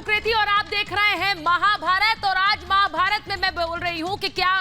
मुकृति और आप देख रहे हैं महाभारत। और आज महाभारत में मैं बोल रही हूं कि क्या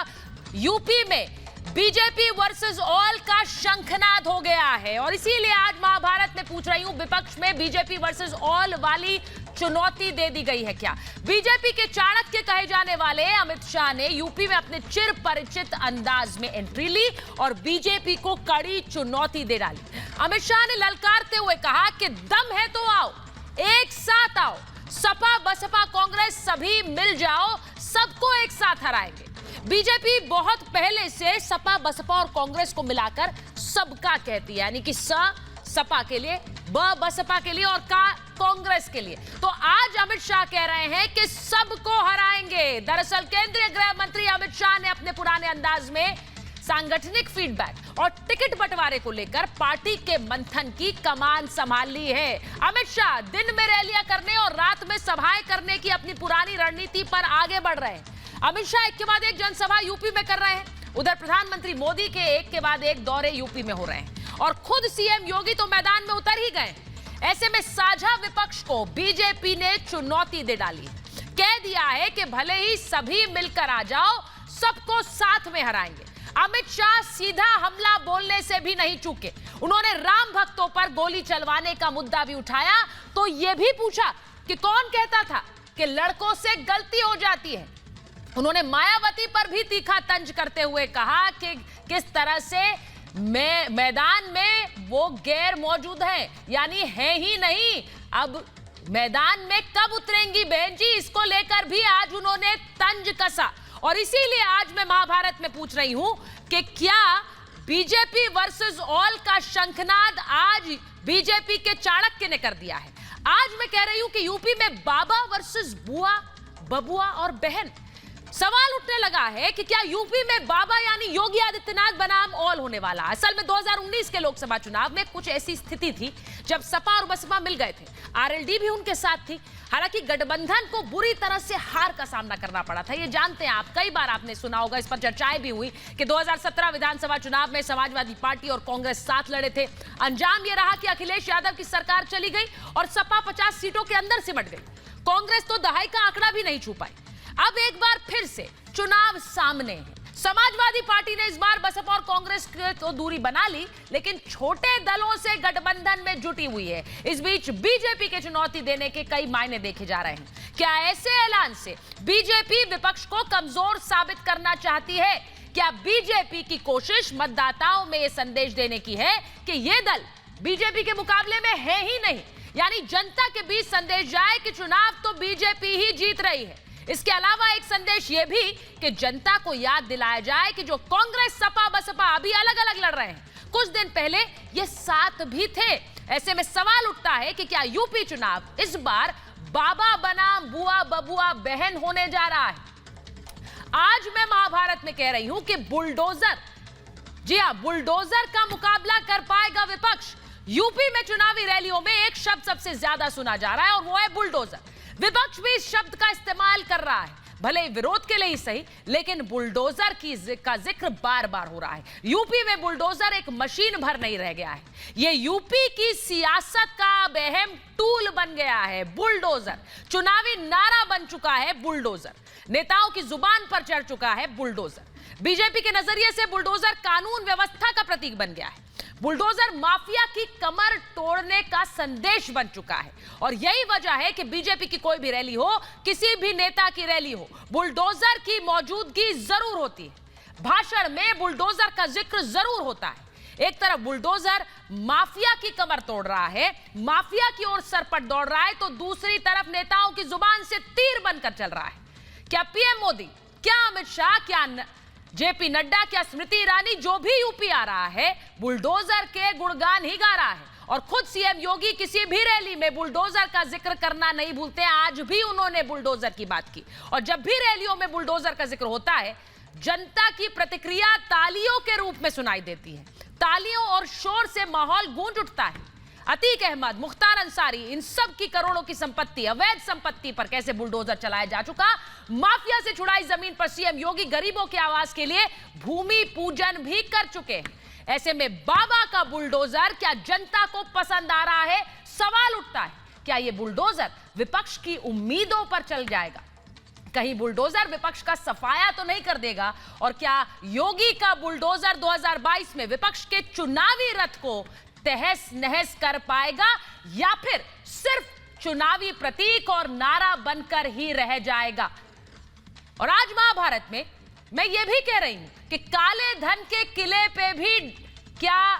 यूपी में बीजेपी वर्सेस ऑल का शंखनाद हो गया है। और इसीलिए आज महाभारत में पूछ रही हूं, विपक्ष में बीजेपी वर्सेस ऑल वाली चुनौती दे दी गई है क्या? बीजेपी के चाणक्य कहे जाने वाले अमित शाह ने यूपी में अपने चिर परिचित अंदाज में एंट्री ली और बीजेपी को कड़ी चुनौती दे डाली। अमित शाह ने ललकारते हुए कहा कि दम है तो आओ, एक साथ आओ, सपा बसपा कांग्रेस सभी मिल जाओ, सबको एक साथ हराएंगे। बीजेपी बहुत पहले से सपा बसपा और कांग्रेस को मिलाकर सबका कहती है, यानी कि सपा के लिए, ब बसपा के लिए और का कांग्रेस के लिए। तो आज अमित शाह कह रहे हैं कि सबको हराएंगे। दरअसल केंद्रीय गृह मंत्री अमित शाह ने अपने पुराने अंदाज में सांगठनिक फीडबैक और टिकट बंटवारे को लेकर पार्टी के मंथन की कमान संभाल ली है। अमित शाह दिन में रैलियां करने और रात में सभाएं करने की अपनी पुरानी रणनीति पर आगे बढ़ रहे हैं। अमित शाह एक के बाद एक जनसभा यूपी में कर रहे हैं। उधर प्रधानमंत्री मोदी के एक के बाद एक दौरे यूपी में हो रहे हैं और खुद सीएम योगी तो मैदान में उतर ही गए। ऐसे में साझा विपक्ष को बीजेपी ने चुनौती दे डाली, कह दिया है कि भले ही सभी मिलकर आ जाओ, सबको साथ में हराएंगे। अमित शाह सीधा हमला बोलने से भी नहीं चूके। उन्होंने राम भक्तों पर गोली चलवाने का मुद्दा भी उठाया तो यह भी पूछा कि कौन कहता था कि लड़कों से गलती हो जाती है। उन्होंने मायावती पर भी तीखा तंज करते हुए कहा कि किस तरह से मैदान में वो गैर मौजूद है, यानी है ही नहीं। अब मैदान में कब उतरेंगी बहन जी, इसको लेकर भी आज उन्होंने तंज कसा। और इसीलिए आज मैं महाभारत में पूछ रही हूं कि क्या बीजेपी वर्सेस ऑल का शंखनाद आज बीजेपी के चाणक्य ने कर दिया है। आज मैं कह रही हूं कि यूपी में बाबा वर्सेस बुआ, बबुआ और बहन। सवाल उठने लगा है कि क्या यूपी में बाबा यानी योगी आदित्यनाथ बनाम ऑल होने वाला। असल में 2019 के लोकसभा चुनाव में कुछ ऐसी स्थिति थी जब सपा और बसपा मिल गए थे, आरएलडी भी उनके साथ थी। हालांकि गठबंधन को बुरी तरह से हार का सामना करना पड़ा था, ये जानते हैं आप। कई बार आपने सुना होगा, इस पर चर्चाएं भी हुई कि 2017 विधानसभा चुनाव में समाजवादी पार्टी और कांग्रेस साथ लड़े थे। अंजाम यह रहा कि अखिलेश यादव की सरकार चली गई और सपा 50 सीटों के अंदर सिमट गई। कांग्रेस तो दहाई का आंकड़ा भी नहीं छू पाई। अब एक बार फिर से चुनाव सामने है। समाजवादी पार्टी ने इस बार बसपा और कांग्रेस तो दूरी बना ली, लेकिन छोटे दलों से गठबंधन में जुटी हुई है। इस बीच बीजेपी के चुनौती देने के कई मायने देखे जा रहे हैं। क्या ऐसे ऐलान से बीजेपी विपक्ष को कमजोर साबित करना चाहती है? क्या बीजेपी की कोशिश मतदाताओं में यह संदेश देने की है कि यह दल बीजेपी के मुकाबले में है ही नहीं, यानी जनता के बीच संदेश जाए कि चुनाव तो बीजेपी ही जीत रही है। इसके अलावा एक संदेश यह भी कि जनता को याद दिलाया जाए कि जो कांग्रेस सपा बसपा अभी अलग अलग लड़ रहे हैं, कुछ दिन पहले ये साथ भी थे। ऐसे में सवाल उठता है कि क्या यूपी चुनाव इस बार बाबा बनाम बुआ बबुआ बहन होने जा रहा है। आज मैं महाभारत में कह रही हूं कि बुलडोजर, जी हां, बुलडोजर का मुकाबला कर पाएगा विपक्ष। यूपी में चुनावी रैलियों में एक शब्द सबसे ज्यादा सुना जा रहा है और वो है बुलडोजर। विपक्ष भी इस शब्द का इस्तेमाल कर रहा है, भले विरोध के लिए ही सही, लेकिन बुलडोजर का जिक्र बार बार हो रहा है। यूपी में बुलडोजर एक मशीन भर नहीं रह गया है, यह यूपी की सियासत का अब अहम टूल बन गया है। बुलडोजर चुनावी नारा बन चुका है। बुलडोजर नेताओं की जुबान पर चढ़ चुका है। बुलडोजर बीजेपी के नजरिए से बुलडोजर कानून व्यवस्था का प्रतीक बन गया है। बुलडोजर माफिया की कमर तोड़ने का संदेश बन चुका है और यही वजह है कि बीजेपी की कोई भी रैली हो, किसी भी नेता की रैली हो, बुलडोजर की मौजूदगी जरूर होती है। भाषण में बुलडोजर का जिक्र जरूर होता है। एक तरफ बुलडोजर माफिया की कमर तोड़ रहा है, माफिया की ओर सरपट दौड़ रहा है, तो दूसरी तरफ नेताओं की जुबान से तीर बनकर चल रहा है। क्या पीएम मोदी, क्या अमित शाह, क्या जेपी नड्डा, क्या स्मृति ईरानी, जो भी यूपी आ रहा है बुलडोजर के गुणगान ही गा रहा है। और खुद सीएम योगी किसी भी रैली में बुलडोजर का जिक्र करना नहीं भूलते। आज भी उन्होंने बुलडोजर की बात की और जब भी रैलियों में बुलडोजर का जिक्र होता है, जनता की प्रतिक्रिया तालियों के रूप में सुनाई देती है। तालियों और शोर से माहौल गूंज उठता है। अतीक अहमद, मुख्तार अंसारी, इन सब की करोड़ों की संपत्ति, अवैध संपत्ति पर कैसे बुलडोजर चलाया जा चुका। माफिया से छुड़ाई जमीन पर सीएम योगी गरीबों के आवास के लिए भूमि पूजन भी कर चुके हैं। ऐसे में बाबा का बुलडोजर क्या जनता को पसंद आ रहा है? सवाल उठता है, क्या ये बुलडोजर विपक्ष की उम्मीदों पर चल जाएगा। कहीं बुलडोजर विपक्ष का सफाया तो नहीं कर देगा? और क्या योगी का बुलडोजर 2022 में विपक्ष के चुनावी रथ को तहस नहस कर पाएगा, या फिर सिर्फ चुनावी प्रतीक और नारा बनकर ही रह जाएगा? और आज महाभारत में मैं ये भी कह रही हूं कि काले धन के किले पे भी, क्या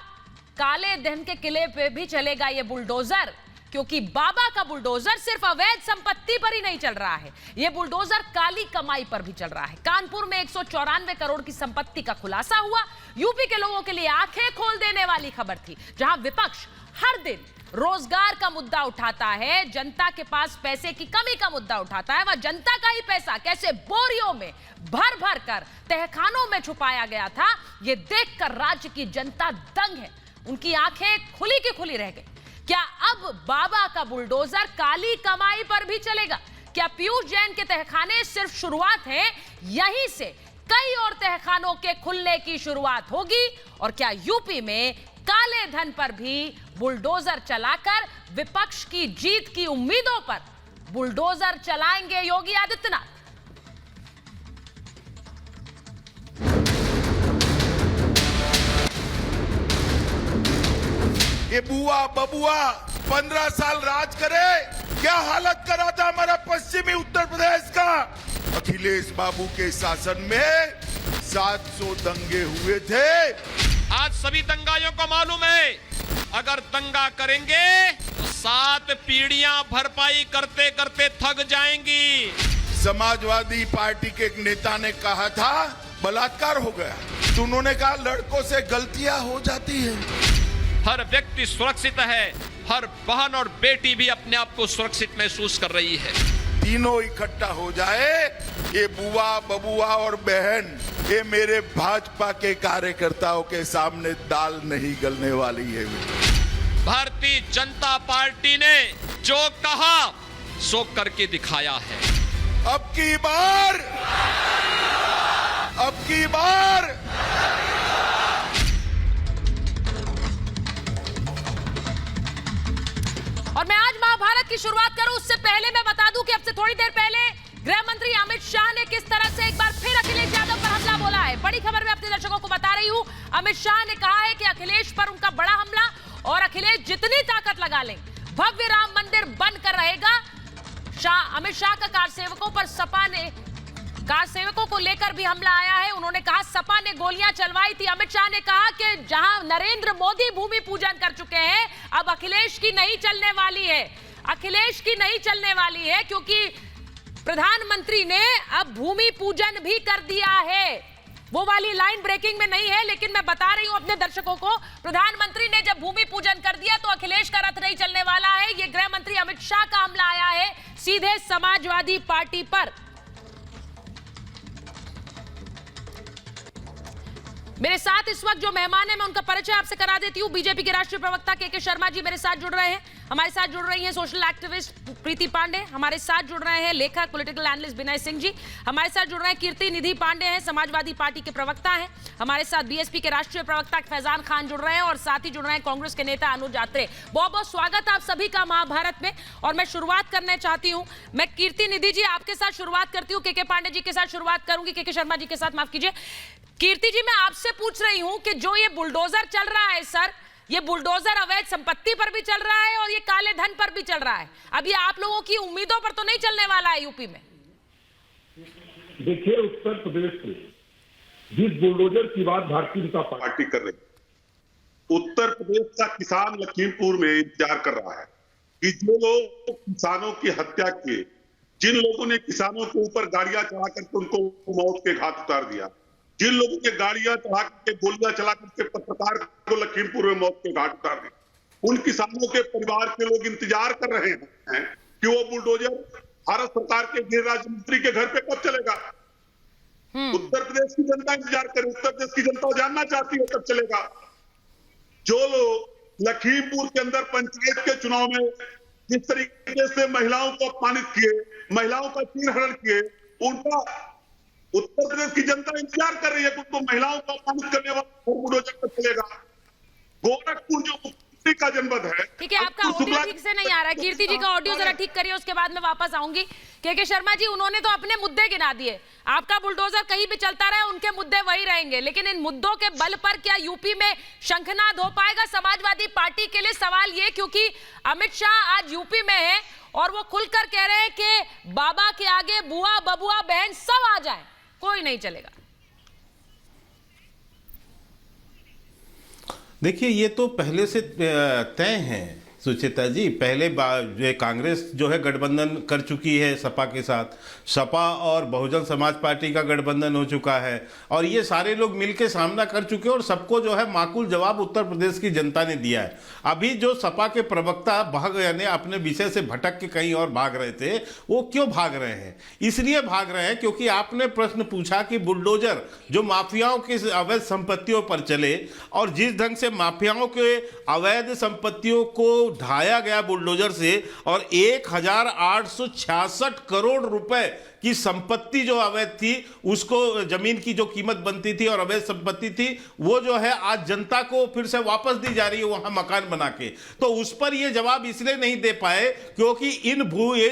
काले धन के किले पे भी चलेगा ये बुलडोजर? क्योंकि बाबा का बुलडोजर सिर्फ अवैध संपत्ति पर ही नहीं चल रहा है, ये बुलडोजर काली कमाई पर भी चल रहा है। कानपुर में 194 करोड़ की संपत्ति का खुलासा हुआ। यूपी के लोगों के लिए आंखें खोल देने वाली खबर थी, जहां विपक्ष हर दिन रोजगार का मुद्दा उठाता है, जनता के पास पैसे की कमी का मुद्दा उठाता है। वह जनता का ही पैसा कैसे बोरियों में भर भर कर तहखानों में छुपाया गया था, यह देखकर राज्य की जनता दंग है। उनकी आंखें खुली की खुली रह गई। क्या अब बाबा का बुलडोजर काली कमाई पर भी चलेगा? क्या पीयूष जैन के तहखाने सिर्फ शुरुआत है? यहीं से कई और तहखानों के खुलने की शुरुआत होगी। और क्या यूपी में काले धन पर भी बुलडोजर चलाकर विपक्ष की जीत की उम्मीदों पर बुलडोजर चलाएंगे योगी आदित्यनाथ? ये बुआ बबुआ 15 साल राज करे, क्या हालत करा था हमारा पश्चिमी उत्तर प्रदेश का। अखिलेश बाबू के शासन में 700 दंगे हुए थे। आज सभी दंगाइयों को मालूम है, अगर दंगा करेंगे तो 7 पीढ़ियां भरपाई करते करते थक जाएंगी। समाजवादी पार्टी के एक नेता ने कहा था बलात्कार हो गया, तो उन्होंने कहा लड़कों से गलतियां हो जाती है। हर व्यक्ति सुरक्षित है, हर बहन और बेटी भी अपने आप को सुरक्षित महसूस कर रही है। तीनों इकट्ठा हो जाए, ये बुआ बबुआ और बहन, ये मेरे भाजपा के कार्यकर्ताओं के सामने दाल नहीं गलने वाली है। भारतीय जनता पार्टी ने जो कहा सो करके दिखाया है। अब की बार और मैं आज महाभारत की शुरुआत करूं उससे पहले मैं बता दूं कि अब से थोड़ी देर पहले गृह मंत्री अमित शाह ने किस तरह से एक बार फिर अखिलेश यादव पर हमला बोला है। बड़ी खबर मैं अपने दर्शकों को बता रही हूं। अमित शाह ने कहा है कि अखिलेश पर उनका बड़ा हमला, और अखिलेश जितनी ताकत लगा लें, भव्य राम मंदिर बनकर रहेगा। अमित शाह का कार सेवकों को लेकर भी हमला आया है। उन्होंने कहा सपा ने गोलियां चलवाई थी। अमित शाह ने कहा कि जहां नरेंद्र मोदी भूमि पूजन कर चुके हैं, अब अखिलेश की नहीं चलने वाली है। अखिलेश की नहीं चलने वाली है क्योंकि प्रधानमंत्री ने अब भूमि पूजन भी कर दिया है। वो वाली लाइन ब्रेकिंग में नहीं है, लेकिन मैं बता रही हूं अपने दर्शकों को, प्रधानमंत्री ने जब भूमि पूजन कर दिया तो अखिलेश का रथ नहीं चलने वाला है। ये गृह मंत्री अमित शाह का हमला आया है सीधे समाजवादी पार्टी पर। मेरे साथ इस वक्त जो मेहमान है मैं उनका परिचय आपसे करा देती हूं। बीजेपी के राष्ट्रीय प्रवक्ता के शर्मा जी मेरे साथ जुड़ रहे हैं। हमारे साथ जुड़ रही हैं सोशल एक्टिविस्ट प्रीति पांडे, हमारे साथ जुड़ रहे हैं लेखक पॉलिटिकल एनालिस्ट विनय सिंह जी, हमारे साथ जुड़ रहे हैं कीर्ति निधि पांडे हैं, समाजवादी पार्टी के प्रवक्ता हैं, हमारे साथ बीएसपी के राष्ट्रीय प्रवक्ता फैजान खान जुड़ रहे हैं, और साथ ही जुड़ रहे हैं कांग्रेस के नेता अनुज आत्रे। बहुत बहुत स्वागत आप सभी का महाभारत में। और मैं शुरुआत करना चाहती हूँ, मैं कीर्ति निधि जी आपके साथ शुरुआत करती हूँ, के पांडे जी के साथ शुरुआत करूंगी, के शर्मा जी के साथ, माफ कीजिए। कीर्ति जी, मैं आपसे पूछ रही हूं कि जो ये बुलडोजर चल रहा है सर, ये बुलडोजर अवैध संपत्ति पर भी चल रहा है और ये काले धन पर भी चल रहा है। अब ये आप लोगों की उम्मीदों पर तो नहीं चलने वाला है यूपी में? देखिए, उत्तर प्रदेश में जिस बुलडोजर की बात भारतीय जनता पार्टी कर रही, उत्तर प्रदेश का किसान लखीमपुर में इंतजार कर रहा है कि जो लोग किसानों की हत्या किए, जिन लोगों ने किसानों के ऊपर गाड़ियां चढ़ा करके उनको मौत के घाट उतार दिया, जिन लोगों के गाड़ियां चढ़ा करके गोलियां चला करके पत्रकार को लखीमपुर में मौत के घाट उतार दिया, उन किसानों के परिवार के लोग इंतजार कर रहे हैं कि वो बुलडोजर भारत सरकार के गृह राज्य मंत्री के घर पे कब चलेगा। उत्तर प्रदेश की जनता इंतजार करे, उत्तर प्रदेश की जनता जानना चाहती है कब चलेगा। जो लोग लखीमपुर के अंदर पंचायत के चुनाव में जिस तरीके से महिलाओं को अपमानित किए, महिलाओं का चीरहरण किए, उनका उत्तर प्रदेश की जनता इंतजार कर रही है कि उनको महिलाओं को अपमानित करने वाला बुलडोजर कब चलेगा। गोरखपुर जो का जनपद है। ठीक है, आपका ऑडियो ठीक से नहीं आ रहा है। कीर्ति जी का ऑडियो जरा ठीक करिए, उसके बाद मैं वापस आऊंगी। के शर्मा जी, उन्होंने तो अपने मुद्दे गिना दिए। आपका बुलडोजर कहीं भी चलता रहे, उनके मुद्दे वही रहेंगे, लेकिन इन मुद्दों के बल पर क्या यूपी में शंखनाद हो पाएगा समाजवादी पार्टी के लिए? सवाल ये, क्योंकि अमित शाह आज यूपी में है और वो खुलकर कह रहे हैं कि बाबा के आगे बुआ बबुआ बहन सब आ जाए, कोई नहीं चलेगा। देखिए, ये तो पहले से तय है सुचिता जी। पहले कांग्रेस जो है गठबंधन कर चुकी है सपा के साथ, सपा और बहुजन समाज पार्टी का गठबंधन हो चुका है, और ये सारे लोग मिलकर सामना कर चुके हैं और सबको जो है माकूल जवाब उत्तर प्रदेश की जनता ने दिया है। अभी जो सपा के प्रवक्ता भाग यानी अपने विषय से भटक के कहीं और भाग रहे थे, वो क्यों भाग रहे हैं? इसलिए भाग रहे हैं क्योंकि आपने प्रश्न पूछा कि बुलडोजर जो माफियाओं की अवैध संपत्तियों पर चले, और जिस ढंग से माफियाओं के अवैध संपत्तियों को ढाया गया बुलडोजर से, और 1866 करोड़ रुपए की संपत्ति जो अवैध थी, उसको जमीन की जो कीमत बनती थी और अवैध संपत्ति थी, वो जो है आज जनता को फिर से वापस दी जा रही है वहां मकान बना के। तो उस पर ये जवाब इसलिए नहीं दे पाए क्योंकि ये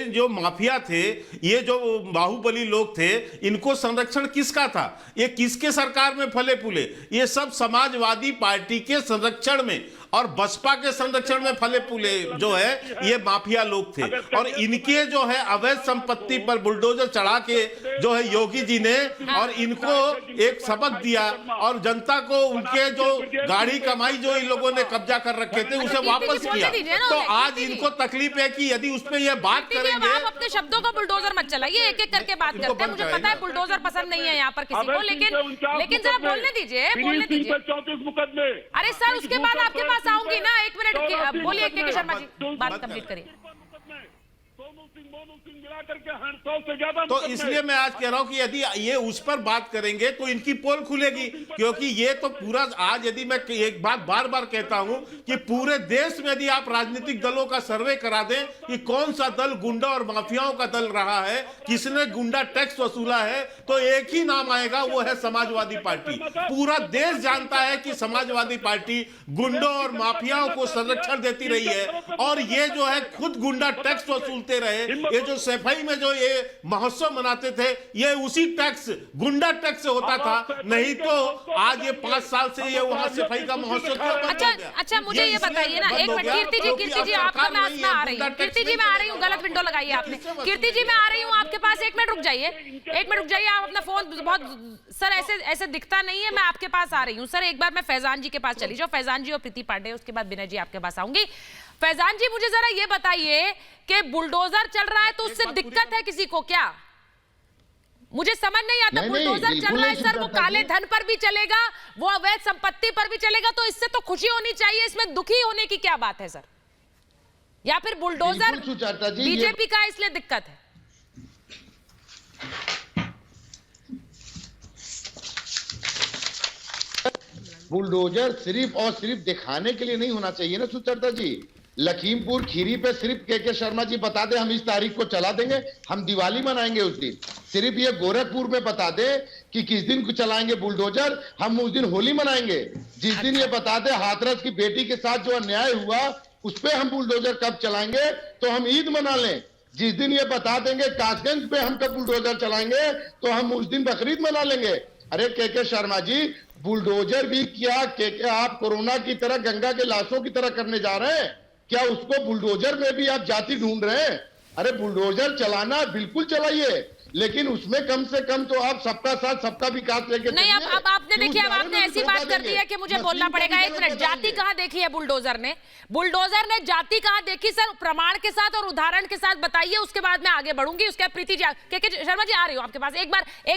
जो माफिया थे, ये जो बाहुबली लोग थे, इनको संरक्षण किसका था? ये किसके सरकार में फले फूले? ये सब समाजवादी पार्टी के संरक्षण में और बसपा के संरक्षण में फले फूले जो है ये माफिया लोग थे, और इनके जो है अवैध संपत्ति पर बुलडोजर चढ़ा के जो है योगी जी ने और इनको एक सबक दिया, और जनता को उनके जो गाड़ी कमाई जो इन लोगों ने कब्जा कर रखे थे उसे वापस किया। तो आज इनको तकलीफ है कि यदि उस पर यह बात करेंगे। आप अपने शब्दों का बुलडोजर मत चलाइए, एक एक करके बात करते हैं। मुझे पता है बुलडोजर पसंद नहीं है यहाँ पर किसी को, लेकिन जरा बोलने दीजिए, बोलने दीजिए। 34 मुकदमे। अरे सर, उसके बाद आपके पास आऊंगी ना, एक मिनट बोलिए के शर्मा जी, बात कंप्लीट करिए। तो इसलिए मैं आज कह रहा हूं कि यदि ये उस पर बात करेंगे तो इनकी पोल खुलेगी, क्योंकि ये तो पूरा आज यदि मैं एक बात बार बार कहता हूं कि पूरे देश में यदि आप राजनीतिक दलों का सर्वे करा दें कि कौन सा दल गुंडा और माफियाओं का दल रहा है, किसने गुंडा टैक्स वसूला है, तो एक ही नाम आएगा, वो है समाजवादी पार्टी। पूरा देश जानता है कि समाजवादी पार्टी गुंडों और माफियाओं को संरक्षण देती रही है, और ये जो है खुद गुंडा टैक्स वसूलते रहे। ये जो सफाई में जो ये महोत्सव मनाते थे, ये उसी टैक्स गुंडा टैक्स से होता था, नहीं तो आज ये 5 साल से ये वहां सफाई का महोत्सव क्यों बंद हो गया? अच्छा मुझे ये बताइए ना, एक मिनट कीर्ति जी आपका मैं इसमें आ रही हूँ। कीर्ति जी मैं आ रही हूँ, गलत विंडो लगाई है आपने। कीर्ति जी मैं आ रही हूँ आपके पास, एक मिनट रुक जाइए, एक मिनट रुक जाइए। आप अपना फोन बहुत सर ऐसे दिखता नहीं है, मैं आपके पास आ रही हूँ। सर एक बार मैं फैजान जी के पास चली जाऊँ, फैजान जी और प्रीति पांडे, उसके बाद विनय जी आपके पास आऊंगी। फैजान जी मुझे जरा ये बताइए कि बुलडोजर चल रहा है तो उससे दिक्कत है किसी को क्या? मुझे समझ नहीं आता। बुलडोजर चल रहा है सर, वो काले धन पर भी चलेगा, वो अवैध संपत्ति पर भी चलेगा, तो इससे तो खुशी होनी चाहिए, इसमें दुखी होने की क्या बात है सर? या फिर बुलडोजर बीजेपी का इसलिए दिक्कत है? बुलडोजर सिर्फ और सिर्फ दिखाने के लिए नहीं होना चाहिए ना सुचरिता जी। लखीमपुर खीरी पे सिर्फ के शर्मा जी बता दे हम इस तारीख को चला देंगे, हम दिवाली मनाएंगे उस दिन। सिर्फ ये गोरखपुर में बता दे कि किस दिन को चलाएंगे बुलडोजर, हम उस दिन होली मनाएंगे। जिस दिन ये बता दे हाथरस की बेटी के साथ जो अन्याय हुआ उस पे हम बुलडोजर कब चलाएंगे तो हम ईद मना लें। जिस दिन ये बता देंगे कासगंज पे हम कब बुलडोजर चलाएंगे तो हम उस दिन बकरीद मना लेंगे। अरे के शर्मा जी, बुलडोजर भी क्या के आप कोरोना की तरह गंगा के लाशों की तरह करने जा रहे हैं क्या? उसको बुलडोजर में भी आप जाति ढूंढ रहे हैं? अरे बुलडोजर चलाना बिल्कुल चलाइए, लेकिन उसमें कम से कम तो आप सबका साथ सबका विकास लेके नहीं। अब आपने देखिए, अब आपने ऐसी बात कर दी है कि मुझे बोलना पड़ेगा। एक मिनट, जाति कहाँ देखी है बुलडोजर ने? बुलडोजर ने जाति कहाँ देखी सर? प्रमाण के साथ और उदाहरण के साथ बताइए, उसके बाद मैं आगे बढ़ूंगी। उसके बाद प्रीति जी के शर्मा जी आ रही हूँ आपके पास। एक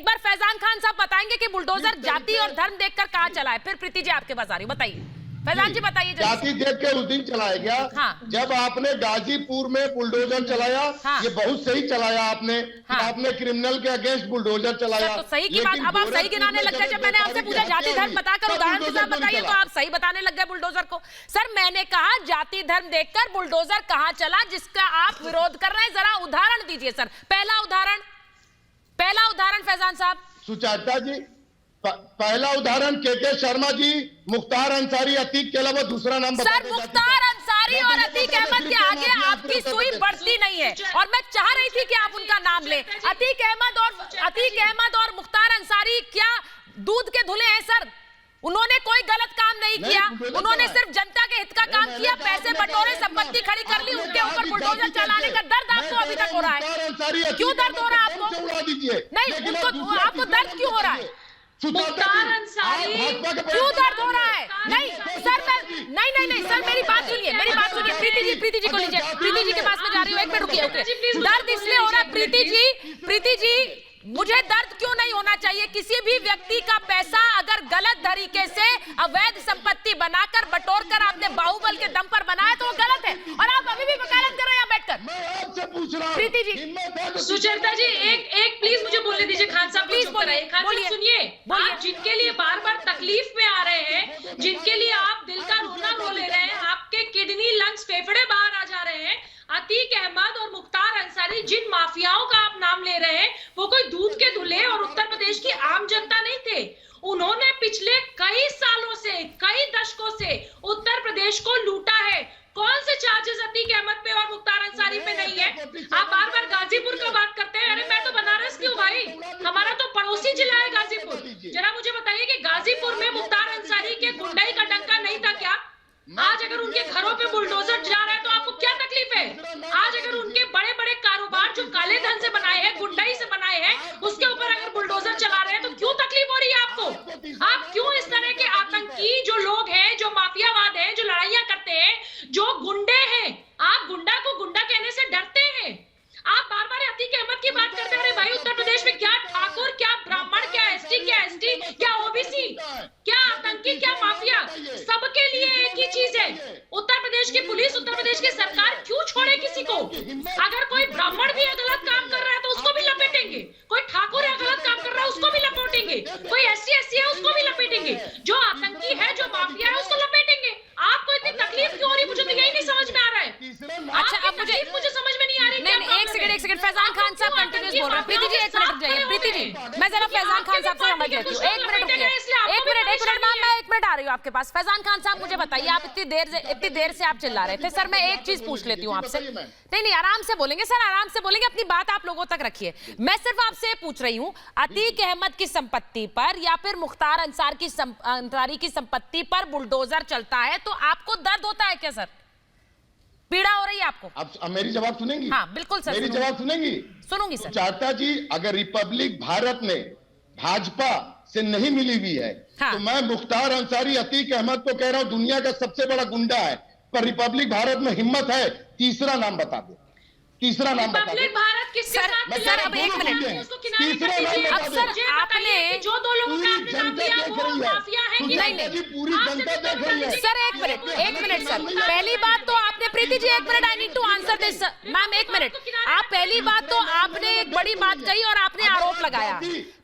बार फैजान खान साहब बताएंगे कि बुलडोजर जाति और धर्म देखकर कहाँ चला है, फिर प्रीति जी आपके पास आ रही हूँ, बताइए फैजान जी, बताइए। जाति देख के उस दिन चलाया गया। हाँ। जब आपने गाजीपुर में बुलडोजर चलाया। हाँ। ये बहुत सही चलाया आपने। हाँ। आपने क्रिमिनल के अगेंस्ट बुलडोजर चलाया। तो सही की बात, अब आप सही गिनाने लग गए। जब मैंने आपसे पूछा जाति धर्म बताकर उदाहरण के साथ बताइए, तो आप सही बताने लग गए बुलडोजर को। सर मैंने कहा जाति धर्म देखकर बुलडोजर कहाँ चला जिसका आप विरोध कर रहे हैं, जरा उदाहरण दीजिए सर। पहला उदाहरण फैजान साहब। सुचरिता जी, पहला उदाहरण के शर्मा जी, मुख्तार अंसारी, अतीक के अलावा दूसरा नाम बता सर, मुख्तार अंसारी और अतीक अहमद के आगे आपकी सुई बढ़ती नहीं है और मैं चाह रही थी कि आप उनका नाम लें। अतीक अहमद और मुख्तार अंसारी क्या दूध के धुले हैं सर? उन्होंने कोई गलत काम नहीं किया, उन्होंने सिर्फ जनता के हित का काम किया, पैसे बटोरे, संपत्ति खड़ी कर ली, उनके ऊपर बुलडोजर चलाने का दर्द आपको अभी तक हो रहा है। क्यों दर्द हो रहा है आपको? नहीं, उनको आपको दर्द क्यों हो रहा है? मुख्तार अंसारी क्यों दर्द हो रहा है? नहीं सर, मैं नहीं सर, मेरी बात सुनिए, प्रीति जी को लीजिए, प्रीति जी के पास में जा रही हूँ, एक मिनट रुकिए। दर्द इसलिए हो रहा है प्रीति जी, मुझे दर्द क्यों नहीं होना चाहिए? किसी भी व्यक्ति का पैसा अगर गलत तरीके से अवैध संपत्ति बनाकर बटोर कर आपने बाहुबल के दम पर बनाया तो वो गलत है और आप अभी भी वकालत कर रहे हैं बैठकर। मैं आपसे पूछ रहा हूं, प्रीति जी, सुचेता जी, एक प्लीज मुझे बोलने दीजिए। खान साहब प्लीज बोलिए। खान साहब सुनिए, आप जिनके लिए बार बार तकलीफ में आ रहे हैं, जिनके लिए आप दिल का रोना रो ले रहे हैं, आपके किडनी, लंग्स, फेफड़े बाहर आ जा रहे हैं, अतीक अहमद और मुख्तार अंसारी, जिन माफियाओं का आप नाम ले रहे हैं, वो कोई दूध के धुले और उत्तर प्रदेश की आम जनता नहीं थे। उन्होंने पिछले कई सालों से, कई दशकों से उत्तर प्रदेश को लूटा है। कौन से चार्जेस अतीक अहमद पे और मुख्तार अंसारी पे नहीं है? आप बार बार गाजीपुर का बात करते हैं। अरे मैं तो बनारस की हूँ भाई, हमारा तो पड़ोसी जिला है गाजीपुर। जरा मुझे बताइए कि गाजीपुर में मुख्तार अंसारी के गुंडाई का डंका नहीं था क्या? आज अगर उनके घरों पे बुलडोजर जा रहा है तो आपको क्या तकलीफ है? आज अगर उनके बड़े बड़े कारोबार जो काले धन से बनाए हैं, गुंडाई से बनाए हैं, उसके ऊपर अगर बुलडोजर चला रहे हैं तो क्यों तकलीफ हो रही है आपको? आप क्यों इस तरह के आतंकी जो लोग हैं, जो माफियावाद हैं, जो लड़ाइयां करते हैं, जो गुंडे हैं, आप गुंडा को गुंडा कहने से डरते हैं? आप बार बार अतीक अहमद की बात करते हैं। अरे भाई, उत्तर प्रदेश में क्या ठाकुर, क्या ब्राह्मण, क्या एसटी, क्या ओबीसी, क्या आतंकी, क्या माफिया, सबके लिए एक ही चीज है। उत्तर प्रदेश की पुलिस, उत्तर प्रदेश की सरकार क्यों छोड़े किसी को? अगर कोई ब्राह्मण भी गलत काम कर रहा है तो उसको भी लपेटेंगे, कोई ठाकुर है गलत काम कर रहा है उसको भी लपेटेंगे, कोई एससी है उसको भी लपेटेंगे, जो आतंकी है, जो माफिया है उसको लपेटेंगे। आपको इतनी तकलीफ क्यों हो रही? मुझे तो यही नहीं समझ में आ रहा है। अच्छा, अब मुझे समझ में नहीं आ रही। नहीं, एक सेकंड, फैजान खान साहब कंटिन्यूस बोल रहे हैं। प्रीति जी, एक मिनट जाइए। प्रीति जी, मैं जरा फैजान खान साहब से समझ लेती हूँ। एक मिनट मैम, मैं एक मिनट आ रही हूँ आपके पास। फैजान खान साहब, मुझे बताइए, आप इतनी देर से आप चिल्ला रहे थे। सर, मैं एक चीज पूछ लेती हूँ आपसे। नहीं, आराम से बोलेंगे सर, आराम से बोलेंगे, अपनी बात आप लोगों तक रखिए। मैं सिर्फ आपसे पूछ रही हूँ, अतीक अहमद की संपत्ति पर या फिर मुख्तार अंसारी की संपत्ति पर बुलडोजर चलता है तो आपको दर्द होता है क्या सर? पीड़ा हो रही है आपको? अब मेरी जवाब सुनेंगी? हाँ बिल्कुल सर, मेरी जवाब सुनेंगी? सुनूंगी सर। चाहता जी, अगर रिपब्लिक भारत में भाजपा से नहीं मिली हुई है तो मैं मुख्तार अंसारी, अतीक अहमद को कह रहा हूं दुनिया का सबसे बड़ा गुंडा है, पर रिपब्लिक भारत में हिम्मत है, तीसरा नाम बता दो, तीसरा नाम बता दो। भारत किसके साथ? सर, अब एक मिनट, तीसरा नाम बता दो। सर आपने जो दो लोगों का आपने नाम लिया वो माफिया है कि नहीं? पूरी जनता देख रही है। सर एक मिनट सर, पहली बात तो आपने, प्रीति जी एक minute, I need to answer this ma'am, एक मिनट। आप पहली बात तो आपने एक बड़ी बात कही और आपने आरोप लगाया।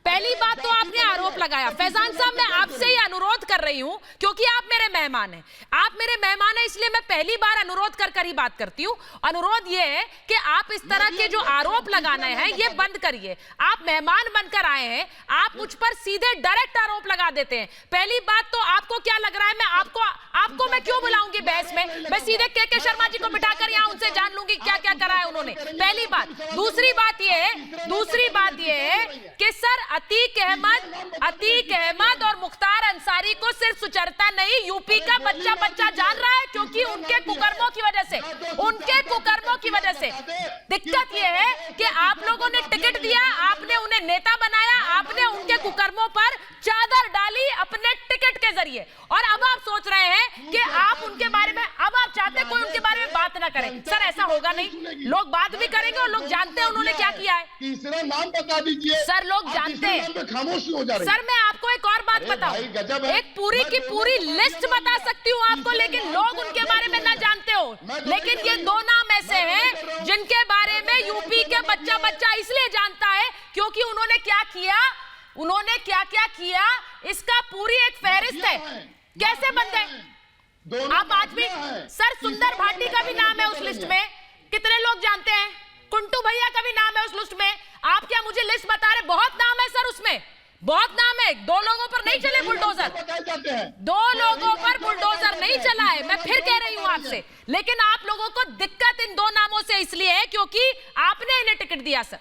पहली बात तो आपने आरोप लगाया। फैजान साहब, मैं आपसे ही अनुरोध कर रही हूं क्योंकि आप मेरे मेहमान हैं, आप मेरे मेहमान हैं, इसलिए मैं पहली बार अनुरोध कर ही बात करती हूं। अनुरोध ये है कि आप इस तरह के जो आरोप लगाने हैं ये बंद करिए। आप मेहमान बनकर आए हैं, आप मुझ पर सीधे डायरेक्ट आरोप लगा देते हैं। पहली बात तो आपको क्या लग रहा है, मैं आपको मैं क्यों बुलाऊंगी बहस में? मैं सीधे के शर्मा जी को बिठाकर यहां उनसे जान लूंगी क्या क्या करा है उन्होंने। पहली बात। दूसरी बात ये है कि सर अतीक अहमद और मुख्तार अंसारी को सिर्फ सुचरिता नहीं, यूपी का बच्चा जान रहा है, क्योंकि उनके कुकर्मों की वजह से दिक्कत यह है कि आप लोगों ने टिकट दिया, आपने उन्हें नेता बनाया, आपने उनके कुकर्मों पर चादर डाली अपने टिकट के जरिए, और अब आप सोच रहे हैं कि आप उनके बारे में, अब आप चाहते कोई उनके बारे में बात ना करे। सर ऐसा होगा नहीं, लोग बात भी करेंगे और लोग जानते हैं उन्होंने क्या किया है। तीसरा नाम बता दीजिए। सर लोग जानते हैं, खामोशी हो जा रही है। सर मैं आपको एक और बात बताऊं, एक पूरी की पूरी लिस्ट बता सकती हूँ आपको, लेकिन लोग उनके बारे में ना जानते हो। लेकिन ये दो नाम ऐसे हैं जिनके बारे में यूपी के बच्चा इसलिए जानता है क्योंकि उन्होंने क्या किया, इसका पूरी एक फहरिस्त है। कैसे बन गए आप आज भी? सर सुंदर भाटी का भी नाम है उस लिस्ट में, कितने लोग जानते हैं? कुंटू भैया का भी नाम है उस लिस्ट में। आप क्या मुझे लिस्ट बता रहे? बहुत नाम है सर उसमें, बहुत नाम है, 2 लोगों पर नहीं चले बुलडोजर, बताए जाते हैं। 2 लोगों पर बुलडोजर नहीं चला है। मैं फिर कह रही हूं आपसे, लेकिन आप लोगों को दिक्कत इन 2 नामों से इसलिए है क्योंकि आपने इन्हें टिकट दिया। सर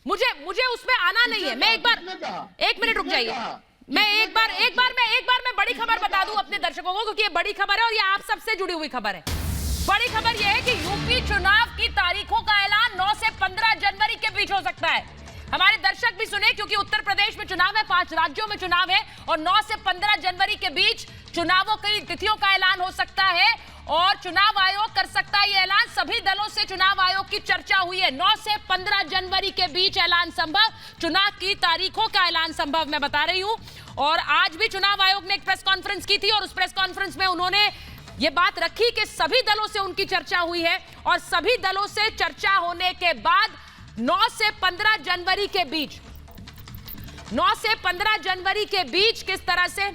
मुझे उसमें आना नहीं है। मैं एक मिनट रुक जाइए। मैं एक बार मैं बड़ी खबर बता दूं अपने दर्शकों को, क्योंकि ये बड़ी खबर है और ये आप सबसे जुड़ी हुई खबर है। बड़ी खबर यह है कि यूपी चुनाव की तारीखों का ऐलान 9 से 15 जनवरी के बीच हो सकता है। हमारे दर्शक भी सुने, क्योंकि उत्तर प्रदेश में चुनाव है, 5 राज्यों में चुनाव है और 9 से 15 जनवरी के बीच चुनावों की तिथियों का ऐलान हो सकता है और चुनाव आयोग कर सकता है ये ऐलान। सभी दलों से चुनाव आयोग की चर्चा हुई है। 9 से 15 जनवरी के बीच ऐलान संभव, चुनाव की तारीखों का ऐलान संभव, मैं बता रही हूं। और आज भी चुनाव आयोग ने एक प्रेस कॉन्फ्रेंस की थी और उस प्रेस कॉन्फ्रेंस में उन्होंने ये बात रखी कि सभी दलों से उनकी चर्चा हुई है और सभी दलों से चर्चा होने के बाद 9 से 15 जनवरी के बीच 9 से 15 जनवरी के बीच किस तरह से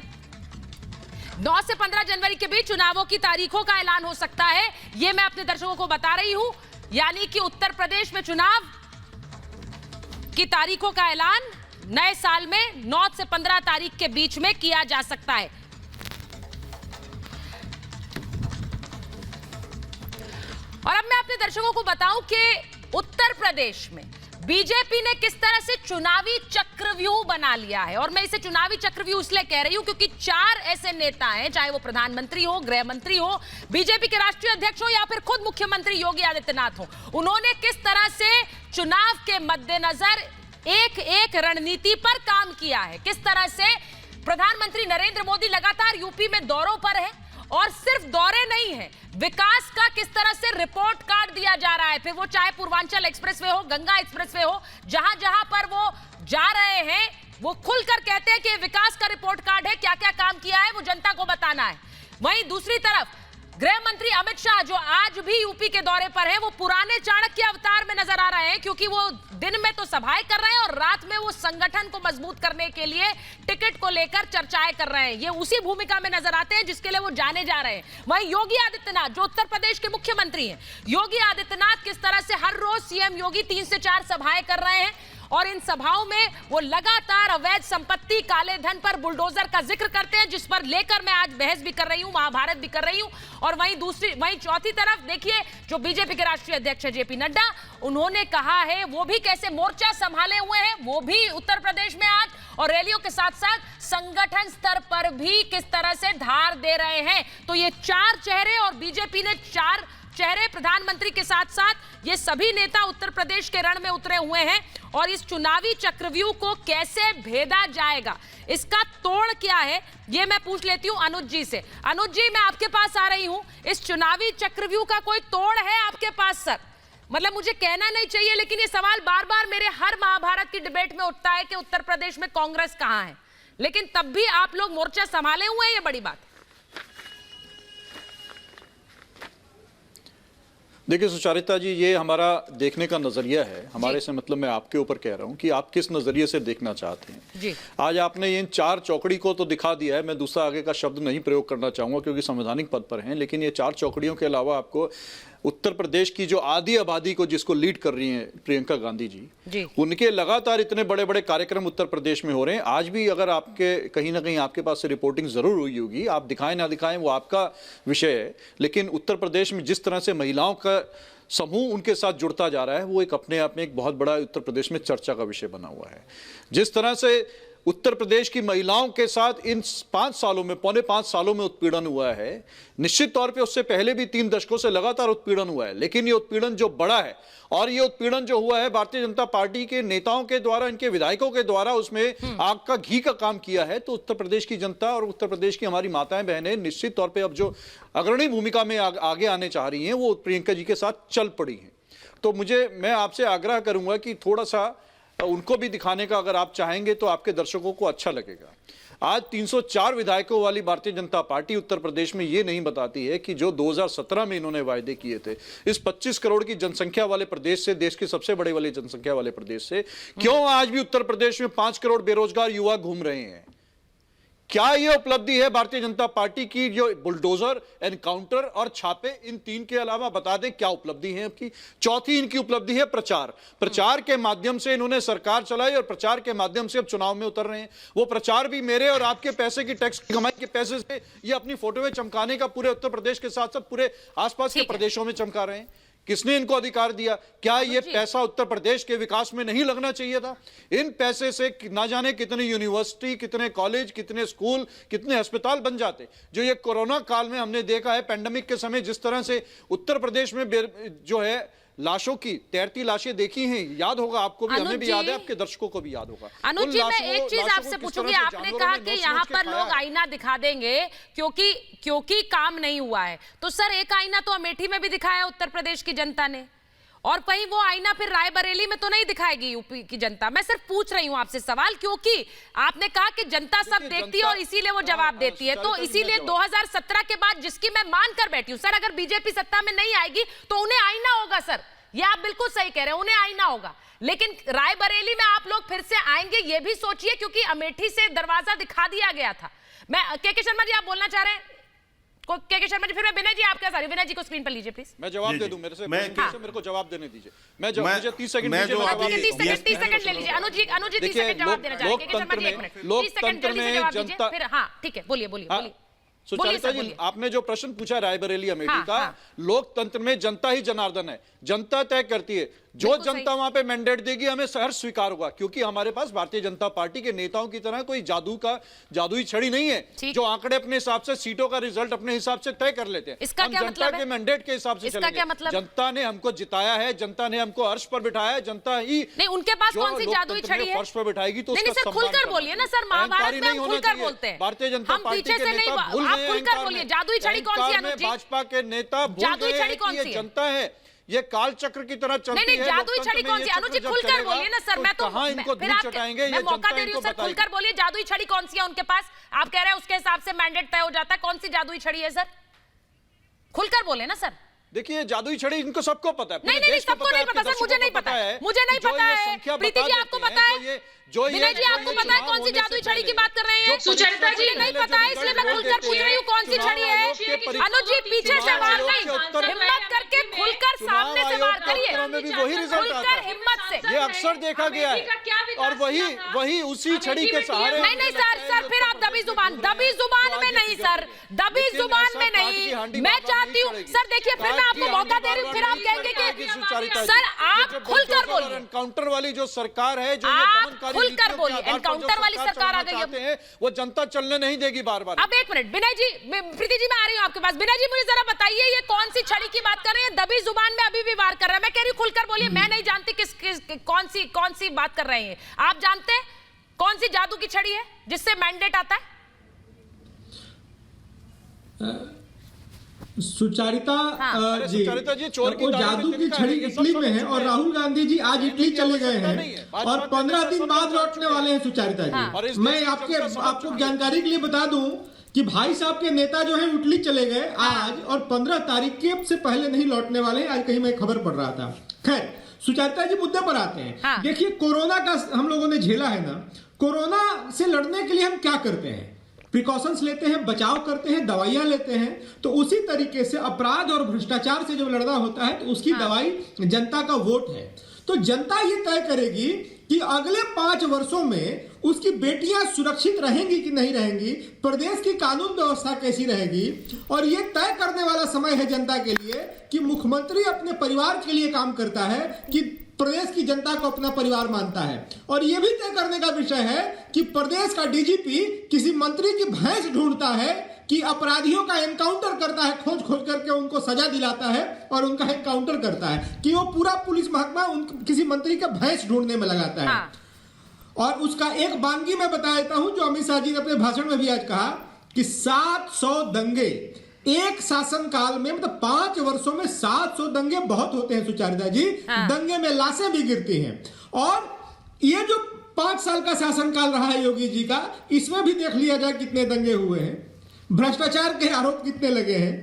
9 से 15 जनवरी के बीच चुनावों की तारीखों का ऐलान हो सकता है, यह मैं अपने दर्शकों को बता रही हूं। यानी कि उत्तर प्रदेश में चुनाव की तारीखों का ऐलान नए साल में 9 से 15 तारीख के बीच में किया जा सकता है। और अब मैं अपने दर्शकों को बताऊं कि उत्तर प्रदेश में बीजेपी ने किस तरह से चुनावी चक्रव्यूह बना लिया है। और मैं इसे चुनावी चक्रव्यूह इसलिए कह रही हूं क्योंकि 4 ऐसे नेता हैं, चाहे वो प्रधानमंत्री हो, गृह मंत्री हो, बीजेपी के राष्ट्रीय अध्यक्ष हो या फिर खुद मुख्यमंत्री योगी आदित्यनाथ हो, उन्होंने किस तरह से चुनाव के मद्देनजर एक रणनीति पर काम किया है। किस तरह से प्रधानमंत्री नरेंद्र मोदी लगातार यूपी में दौरों पर है और सिर्फ दौरे नहीं है, विकास का किस तरह से रिपोर्ट कार्ड दिया जा रहा है। फिर वो चाहे पूर्वांचल एक्सप्रेसवे हो, गंगा एक्सप्रेसवे हो, जहां जहां पर वो जा रहे हैं वो खुलकर कहते हैं कि विकास का रिपोर्ट कार्ड है, क्या क्या काम किया है वो जनता को बताना है। वहीं दूसरी तरफ गृह मंत्री अमित शाह जो आज भी यूपी के दौरे पर है, वो पुराने चाणक्य अवतार में नजर आ रहे हैं, क्योंकि वो दिन में तो सभाएं कर रहे हैं और रात में वो संगठन को मजबूत करने के लिए टिकट को लेकर चर्चाएं कर रहे हैं। ये उसी भूमिका में नजर आते हैं जिसके लिए वो जाने जा रहे हैं। वहीं योगी आदित्यनाथ जो उत्तर प्रदेश के मुख्यमंत्री हैं, योगी आदित्यनाथ किस तरह से हर रोज सीएम योगी 3 से 4 सभाएं कर रहे हैं और इन सभाओं में वो लगातार अवैध संपत्ति, काले धन पर बुलडोजर का जिक्र करते हैं, जिस पर लेकर मैं आज बहस भी कर रही हूं, महाभारत भी कर रही हूं। और वहीं चौथी तरफ देखिए जो बीजेपी के राष्ट्रीय अध्यक्ष है जेपी नड्डा, उन्होंने कहा है वो भी कैसे मोर्चा संभाले हुए हैं, वो भी उत्तर प्रदेश में आज और रैलियों के साथ साथ संगठन स्तर पर भी किस तरह से धार दे रहे हैं। तो ये 4 चेहरे और बीजेपी ने 4 चेहरे, प्रधानमंत्री के साथ साथ ये सभी नेता उत्तर प्रदेश के रण में उतरे हुए हैं और इस चुनावी चक्रव्यूह को कैसे भेदा जाएगा, इसका तोड़ क्या है, ये मैं पूछ लेती हूं अनुज जी से। अनुज जी, मैं आपके पास आ रही हूं, इस चुनावी चक्रव्यूह का कोई तोड़ है आपके पास? सर मतलब मुझे कहना नहीं चाहिए, लेकिन ये सवाल बार बार मेरे हर महाभारत की डिबेट में उठता है कि उत्तर प्रदेश में कांग्रेस कहां है, लेकिन तब भी आप लोग मोर्चा संभाले हुए हैं, ये बड़ी बात। देखिए सुचारिता जी, ये हमारा देखने का नजरिया है। हमारे से मतलब मैं आपके ऊपर कह रहा हूँ कि आप किस नजरिए से देखना चाहते हैं जी। आज आपने इन 4 चौकड़ी को तो दिखा दिया है, मैं दूसरा आगे का शब्द नहीं प्रयोग करना चाहूंगा क्योंकि संवैधानिक पद पर हैं, लेकिन ये 4 चौकड़ियों के अलावा आपको उत्तर प्रदेश की जो आधी आबादी को जिसको लीड कर रही हैं प्रियंका गांधी जी, उनके लगातार इतने बड़े बड़े कार्यक्रम उत्तर प्रदेश में हो रहे हैं। आज भी अगर आपके कहीं ना कहीं आपके पास से रिपोर्टिंग जरूर हुई होगी, आप दिखाएं ना दिखाएं वो आपका विषय है, लेकिन उत्तर प्रदेश में जिस तरह से महिलाओं का समूह उनके साथ जुड़ता जा रहा है वो एक अपने आप में एक बहुत बड़ा उत्तर प्रदेश में चर्चा का विषय बना हुआ है। जिस तरह से उत्तर प्रदेश की महिलाओं के साथ इन 5 सालों में, पौने 5 सालों में उत्पीड़न हुआ है, निश्चित तौर पे उससे पहले भी 3 दशकों से लगातार उत्पीड़न हुआ है, लेकिन ये उत्पीड़न जो बड़ा है और ये उत्पीड़न जो हुआ है भारतीय जनता पार्टी के नेताओं के द्वारा, इनके विधायकों के द्वारा उसमें आग का घी का काम किया है। तो उत्तर प्रदेश की जनता और उत्तर प्रदेश की हमारी माताएं बहनें निश्चित तौर पर अब जो अग्रणी भूमिका में आगे आने चाह रही हैं वो प्रियंका जी के साथ चल पड़ी हैं। तो मैं आपसे आग्रह करूंगा कि थोड़ा सा उनको भी दिखाने का अगर आप चाहेंगे तो आपके दर्शकों को अच्छा लगेगा। आज 304 विधायकों वाली भारतीय जनता पार्टी उत्तर प्रदेश में ये नहीं बताती है कि जो 2017 में इन्होंने वायदे किए थे, इस 25 करोड़ की जनसंख्या वाले प्रदेश से, देश के सबसे बड़े वाले जनसंख्या वाले प्रदेश से, क्यों आज भी उत्तर प्रदेश में 5 करोड़ बेरोजगार युवा घूम रहे हैं? क्या यह उपलब्धि है भारतीय जनता पार्टी की, जो बुलडोजर, एनकाउंटर और छापे, इन तीन के अलावा बता दें क्या उपलब्धि है आपकी? चौथी इनकी उपलब्धि है प्रचार। प्रचार के माध्यम से इन्होंने सरकार चलाई और प्रचार के माध्यम से अब चुनाव में उतर रहे हैं। वो प्रचार भी मेरे और आपके पैसे की, टैक्स की कमाई के पैसे से ये अपनी फोटो में चमकाने का पूरे उत्तर प्रदेश के साथ साथ पूरे आसपास के प्रदेशों में चमका रहे हैं। किसने इनको अधिकार दिया? क्या ये पैसा उत्तर प्रदेश के विकास में नहीं लगना चाहिए था? इन पैसे से ना जाने कितनी यूनिवर्सिटी, कितने कॉलेज, कितने स्कूल, कितने अस्पताल बन जाते। जो ये कोरोना काल में हमने देखा है, पैंडेमिक के समय जिस तरह से उत्तर प्रदेश में जो है लाशों की, तैरती लाशें देखी हैं, याद होगा आपको भी, हमें भी याद है, आपके दर्शकों को भी याद होगा। अनुज जी, मैं एक चीज आपसे पूछूंगी, आपने कहा कि यहाँ पर लोग आईना दिखा देंगे क्योंकि काम नहीं हुआ है, तो सर एक आईना तो अमेठी में भी दिखाया उत्तर प्रदेश की जनता ने, और कहीं वो आईना फिर रायबरेली में तो नहीं दिखाएगी यूपी की जनता। मैं सिर्फ पूछ रही हूं आपसे सवाल, क्योंकि आपने कहा कि जनता सब देखती है और इसीलिए वो जवाब देती है, तो इसीलिए 2017 के बाद जिसकी मैं मान कर बैठी हूं, सर अगर बीजेपी सत्ता में नहीं आएगी तो उन्हें आईना होगा। सर ये आप बिल्कुल सही कह रहे हैं, उन्हें आईना होगा, लेकिन रायबरेली में आप लोग फिर से आएंगे ये भी सोचिए, क्योंकि अमेठी से दरवाजा दिखा दिया गया था। मैं के शर्मा जी, आप बोलना चाह रहे हैं? के शर्मा जी, फिर मैं विनय जी आपके साथ, विनय जी को स्क्रीन पर लीजिए प्लीज। मैं जवाब दे दूं, मेरे को जवाब देने दीजिए। मुझे 30 सेकंड 30 सेकंड ले लीजिए। अनुज जी 30 सेकंड जवाब देना चाहेंगे। के शर्मा जी 1 मिनट, 30 सेकंड जल्दी से जवाब दीजिए फिर। हाँ ठीक है, बोलिए। सुचारिता जी, आपने जो प्रश्न पूछा रायबरेली अमेठी का, लोकतंत्र में जनता ही जनार्दन है, जनता तय करती है। जो जनता वहां पे मैंडेट देगी हमें सहर्ष स्वीकार होगा, क्योंकि हमारे पास भारतीय जनता पार्टी के नेताओं की तरह कोई जादुई छड़ी नहीं है जो आंकड़े अपने हिसाब से, सीटों का रिजल्ट अपने हिसाब से तय कर लेते हैं। इसका क्या जनता के मैंडेट के हिसाब से चलेंगे। जनता ने हमको जिताया है, जनता ने हमको अर्श पर बिठाया है, जनता ही नहीं, उनके पास कौन सी जादुई छड़ी है? फर्श पर बिठाएगी तो सर खुलकर बोलिए ना सर, महाभारत में हम खुलकर बोलते हैं। भारतीय जनता पार्टी के नेता भूल गए, खुलकर बोलिए, जादुई छड़ी कौन सी? अनुज जी, भाजपा के नेता भूल गए हैं कि ये जनता है, ये काल चक्र की तरह चलती है। जादुई छड़ी कौन सी? अनुज जी खुलकर बोलिए ना सर, मैं तो इनको फिर आप मैं मौका दे रही हूं सर, खुलकर बोलिए, जादुई छड़ी कौन सी है उनके पास? आप कह रहे हैं उसके हिसाब से मैंडेट तय हो जाता है, कौन सी जादुई छड़ी है सर? खुलकर बोले ना सर। देखिए जादुई छड़ी इनको सबको पता है। नहीं सबको नहीं पता सर, मुझे नहीं पता है, मुझे नहीं पता है। प्रीति जी आपको पता है? विनय जी आपको पता है कौन सी जादुई छड़ी की बात कर रहे हैं? सुचरिता जी नहीं पता है, इसलिए मैं खुलकर पूछ रही हूँ कौन सी छड़ी है। अनुज जी पीछे से वार नहीं, हिम्मत करके खुलकर सामने से वार करिए, खुलकर हिम्मत से। ये अक्सर देखा गया है, और वही उसी छड़ी के सहारे। नहीं सर फिर आप दबी जुबान में नहीं सर, दबी जुबान में नहीं। मैं चाहती हूँ सर, देखिए फिर मैं आपको मौका दे रही हूँ, फिर आप कहेंगे कि सर आप खुलकर बोलिए। एनकाउंटर वाली जो सरकार है, जो खुलकर बोलिए, एनकाउंटर वाली सरकार आ गई है, वो जनता चलने नहीं देगी बार बार। अब 1 मिनट विनय जी, प्रीति जी मैं आ रही हूँ आपके पास। विनय जी मुझे जरा बताइए, ये कौन सी छड़ी की बात कर रहे हैं? दबी जुबान में अभी भी वार कर रहे हैं। मैं कह रही हूँ खुलकर बोलिए, मैं नहीं जानती कौन सी बात कर रहे हैं। आप जानते हैं कौन सी जादू की छड़ी है जिससे मैंडेट आता है? सुचारिता जी चोर की जादू की छड़ी इटली में है, और राहुल गांधी जी आज इटली चले गए हैं और 15 दिन बाद लौटने वाले हैं। सुचारिता जी मैं आपको जानकारी के लिए बता दूं कि भाई साहब के नेता जो है इटली चले गए आज, और 15 तारीख के से पहले नहीं लौटने वाले हैं। आज कहीं मैं खबर पढ़ रहा था। खैर सुचारिता जी मुद्दे पर आते हैं। देखिए कोरोना का हम लोगों ने झेला है ना, कोरोना से लड़ने के लिए हम क्या करते हैं? प्रिकॉशंस लेते हैं, बचाव करते हैं, दवाइयां लेते हैं। तो उसी तरीके से अपराध और भ्रष्टाचार से जब लड़ना होता है तो उसकी दवाई जनता का वोट है। तो जनता ये तय करेगी कि अगले 5 वर्षों में उसकी बेटियां सुरक्षित रहेंगी कि नहीं रहेंगी, प्रदेश की कानून व्यवस्था कैसी रहेगी। और ये तय करने वाला समय है जनता के लिए कि मुख्यमंत्री अपने परिवार के लिए काम करता है कि प्रदेश की जनता को अपना परिवार मानता है। और यह भी तय करने का विषय है कि प्रदेश का डीजीपी किसी मंत्री की भैंस ढूंढता है कि अपराधियों का एनकाउंटर करता है, खोज करके उनको सजा दिलाता है और उनका एनकाउंटर करता है, कि वो पूरा पुलिस महकमा किसी मंत्री का भैंस ढूंढने में लगाता है। और उसका एक वानगी मैं बता देता हूं जो अमित शाह जी ने अपने भाषण में भी आज कहा कि 700 दंगे एक शासन काल में, मतलब 5 वर्षों में 700 दंगे बहुत होते हैं सुचारिता जी। दंगे में लाशें भी गिरती हैं। और ये जो 5 साल का शासनकाल रहा है योगी जी का, इसमें भी देख लिया जाए कितने दंगे हुए हैं, भ्रष्टाचार के आरोप कितने लगे हैं।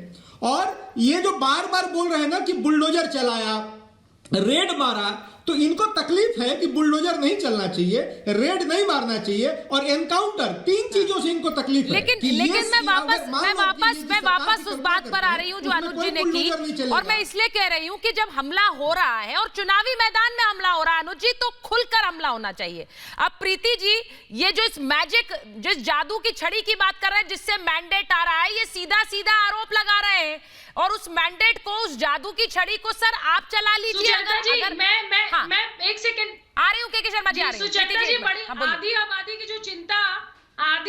और ये जो बार बार बोल रहे हैं ना कि बुलडोजर चलाया, रेड मारा, तो इनको तकलीफ है कि बुलडोजर नहीं चलना चाहिए, रेड नहीं मारना चाहिए और एनकाउंटर, 3 चीजों से इनको इनको तकलीफ है लेकिन कि लेकिन मैं अगर वापस उस बात पर आ रही हूँ जो अनुज जी ने की, और मैं इसलिए कह रही हूँ कि जब हमला हो रहा है और चुनावी मैदान में हमला हो रहा है अनुज जी, तो खुलकर हमला होना चाहिए। अब प्रीति जी, ये जो इस मैजिक, जिस जादू की छड़ी की बात कर रहे हैं जिससे मैंडेट आ रहा है, ये सीधा सीधा आरोप लगा रहे हैं, और उस मैंडेट को, उस जादू की छड़ी को सर आप चला लीजिए। अगर मैं एक सेकंड आ रही हूँ के शर्मा जी, आ रही हूँ सुचेता जी, बड़ी आधी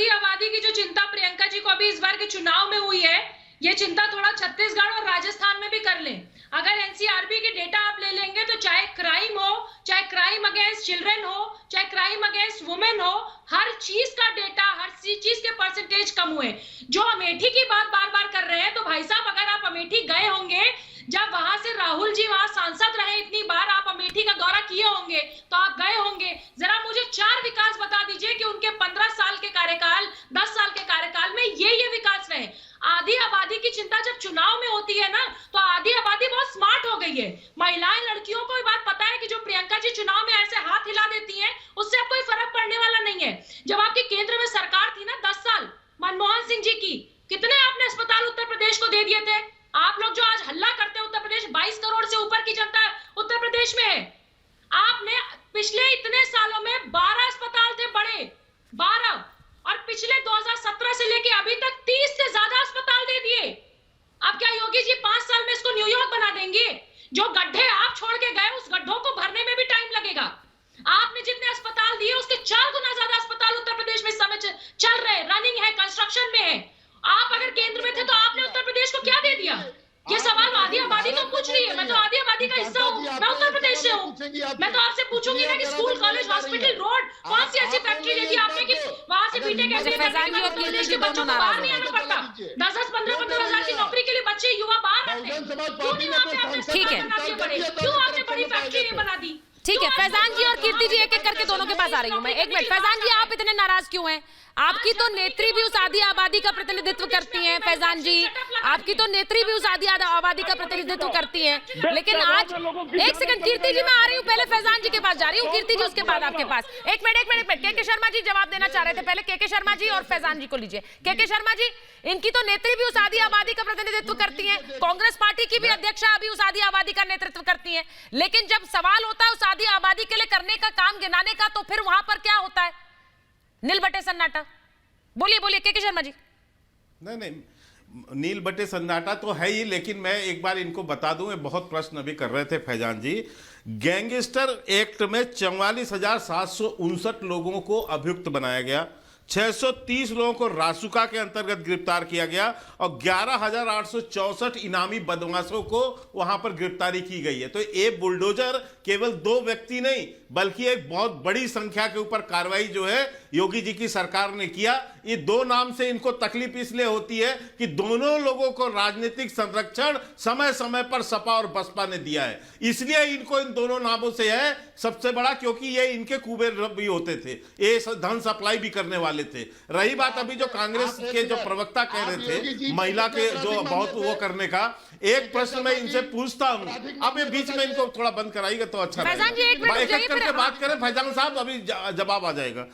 आबादी की जो चिंता प्रियंका जी को अभी इस बार के चुनाव में हुई है, ये चिंता थोड़ा छत्तीसगढ़ और राजस्थान में भी कर लें। अगर एनसीआरबी की डेटा आप ले लेंगे तो चाहे क्राइम हो, चाहे क्राइम अगेंस्ट चिल्ड्रन हो, चाहे क्राइम अगेंस्ट वुमेन हो, हर चीज का डेटा, हर चीज के परसेंटेज कम हुए। जो अमेठी की बात बार बार कर रहे हैं, तो भाई साहब अगर आप अमेठी गए होंगे, जब वहां से राहुल जी वहां सांसद रहे, इतनी बार आप अमेठी का दौरा किए होंगे, तो आप गए होंगे। जरा मुझे 4 विकास बता दीजिए कि उनके 15 साल के कार्यकाल, 10 साल के कार्यकाल में ये विकास रहे। आधी आबादी की चिंता जब चुनाव में होती है ना, तो आधी आबादी बहुत स्मार्ट हो गई है। महिलाएं, लड़कियों को ये बात पता है कि जो प्रियंका जी चुनाव में ऐसे हाथ हिला देती हैं, उससे अब कोई फर्क पड़ने वाला नहीं है। जब आपकी केंद्र में सरकार थी ना 10 साल मनमोहन सिंह जी की, कितने आपने अस्पताल उत्तर प्रदेश को दे दिए थे? आप लोग जो आज हल्ला करते हैं, उत्तर प्रदेश 22 करोड़ से ऊपर की जनता उत्तर प्रदेश में है। आपने पिछले इतने सालों में 12 अस्पताल थे बड़े, 12, और पिछले 2017 से लेके अभी तक 30 से ज्यादा अस्पताल दे दिए। अब क्या योगी जी 5 साल में इसको न्यूयॉर्क बना देंगे? जो गड्ढे आप छोड़ के गए, उस गड्ढों को भरने में भी टाइम लगेगा। आपने जितने अस्पताल दिए, उसके 4 गुना ज्यादा अस्पताल उत्तर प्रदेश में इस समय चल रहे, रनिंग है, कंस्ट्रक्शन में है। आप अगर केंद्र में थे तो आपने उत्तर प्रदेश को क्या दे दिया? ये सवाल आधी आबादी तो पूछ रही है। मैं तो आधी आबादी का हिस्सा हूँ, मैं उत्तर प्रदेश से हूँ। मैं तो आपसे पूछूंगी ना कि स्कूल, कॉलेज, हॉस्पिटल, रोड, कौन सी ऐसी फैक्ट्री दे दी आपने कि वहां से बीटेक एमबीए करने के बाद प्रदेश के बच्चों को बाहर नहीं आना पड़ता? 10-10, 15-15 हजार की नौकरी के लिए बच्चे, युवा बाहर रहते हैं। क्यों नहीं वहाँ पे आपने अस्पताल बना दिए बड़े? क्यों आपने बड़ी फैक्ट्री नहीं बना दी? ठीक है, फैजान जी और कीर्ति जी एक एक करके दोनों के पास आ रही हूँ मैं। एक मिनट, फैजान जी आप इतने नाराज क्यों हैं? आपकी तो नेत्री भी उस आधी आबादी का प्रतिनिधित्व करती हैं फैजान जी, आपकी तो नेत्री भी उस आधी आबादी का प्रतिनिधित्व करती हैं। लेकिन आज एक सेकंड, कीर्ति जी मैं आ रही हूँ, पहले फैजान जी के पास जा रही हूँ, कीर्ति जी उसके बाद आपके पास। एक मिनट, के शर्मा जी जवाब देना चाह रहे थे, पहले के शर्मा जी और फैजान जी को लीजिए। के शर्मा जी, इनकी तो नेत्री भी उस आधी आबादी का प्रतिनिधित्व करती हैं, कांग्रेस पार्टी की भी अध्यक्षा अभी उस आधी आबादी का नेतृत्व करती हैं, लेकिन जब सवाल होता है उस आधी आबादी के लिए करने का, काम गिनाने का, तो फिर वहां पर क्या होता है? नील बटे सन्नाटा। बोलिए के शर्मा जी। नहीं, नील बटे सन्नाटा तो है ही, लेकिन मैं एक बार इनको बता दूं, ये बहुत प्रश्न अभी कर रहे थे फैजान जी। गैंगस्टर एक्ट में 44,759 लोगों को अभियुक्त बनाया गया, 630 लोगों को रासुका के अंतर्गत गिरफ्तार किया गया और 11,864 इनामी बदमाशों को वहां पर गिरफ्तारी की गई है। तो ये बुलडोजर केवल 2 व्यक्ति नहीं, बल्कि एक बहुत बड़ी संख्या के ऊपर कार्रवाई जो है योगी जी की सरकार ने किया। ये 2 नाम से इनको तकलीफ इसलिए होती है कि दोनों लोगों को राजनीतिक संरक्षण समय समय पर सपा और बसपा ने दिया है, इसलिए इनको इन दोनों नामों से है सबसे बड़ा, क्योंकि ये इनके कुबेर भी होते थे, ये धन सप्लाई भी करने वाले थे। रही बात अभी जो कांग्रेस के जो प्रवक्ता कह रहे थे महिला के जो बहुत वो करने का, एक प्रश्न मैं इनसे पूछता हूं, अब ये बीच में इनको थोड़ा बंद कराइएगा तो अच्छा रहेगा। एक करके बात करें फैजान साहब, अभी जवाब आ जाएगा।